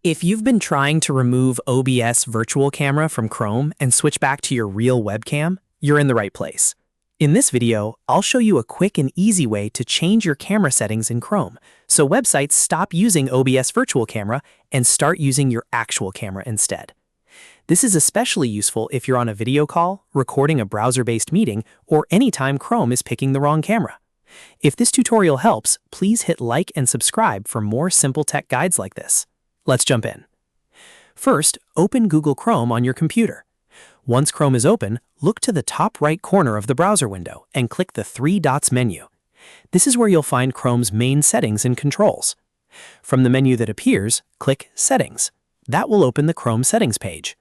If you've been trying to remove OBS Virtual Camera from Chrome and switch back to your real webcam, you're in the right place. In this video, I'll show you a quick and easy way to change your camera settings in Chrome, so websites stop using OBS Virtual Camera and start using your actual camera instead. This is especially useful if you're on a video call, recording a browser-based meeting, or anytime Chrome is picking the wrong camera. If this tutorial helps, please hit like and subscribe for more simple tech guides like this. Let's jump in. First, open Google Chrome on your computer. Once Chrome is open, look to the top right corner of the browser window and click the three dots menu. This is where you'll find Chrome's main settings and controls. From the menu that appears, click Settings. That will open the Chrome settings page.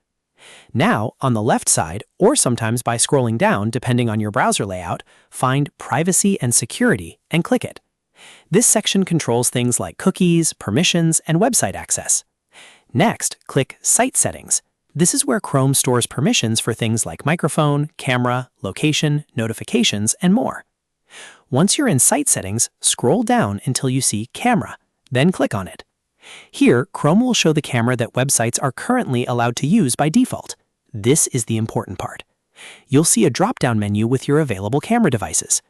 Now, on the left side, or sometimes by scrolling down depending on your browser layout, find Privacy and Security and click it. This section controls things like cookies, permissions, and website access. Next, click Site Settings. This is where Chrome stores permissions for things like microphone, camera, location, notifications, and more. Once you're in Site Settings, scroll down until you see Camera, then click on it. Here, Chrome will show the camera that websites are currently allowed to use by default. This is the important part. You'll see a drop-down menu with your available camera devices.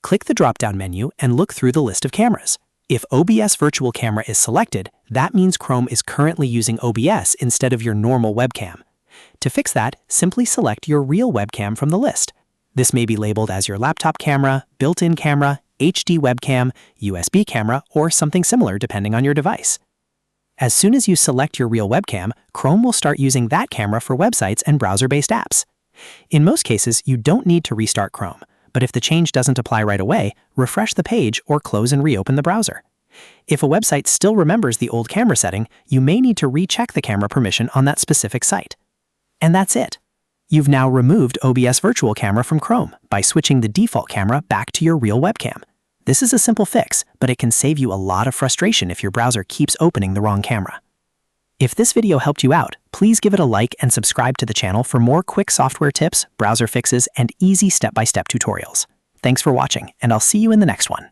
Click the drop-down menu and look through the list of cameras. If OBS Virtual Camera is selected, that means Chrome is currently using OBS instead of your normal webcam. To fix that, simply select your real webcam from the list. This may be labeled as your laptop camera, built-in camera, HD webcam, USB camera, or something similar depending on your device. As soon as you select your real webcam, Chrome will start using that camera for websites and browser-based apps. In most cases, you don't need to restart Chrome, but if the change doesn't apply right away, refresh the page or close and reopen the browser. If a website still remembers the old camera setting, you may need to recheck the camera permission on that specific site. And that's it. You've now removed OBS Virtual Camera from Chrome by switching the default camera back to your real webcam. This is a simple fix, but it can save you a lot of frustration if your browser keeps opening the wrong camera. If this video helped you out, please give it a like and subscribe to the channel for more quick software tips, browser fixes, and easy step-by-step tutorials. Thanks for watching, and I'll see you in the next one.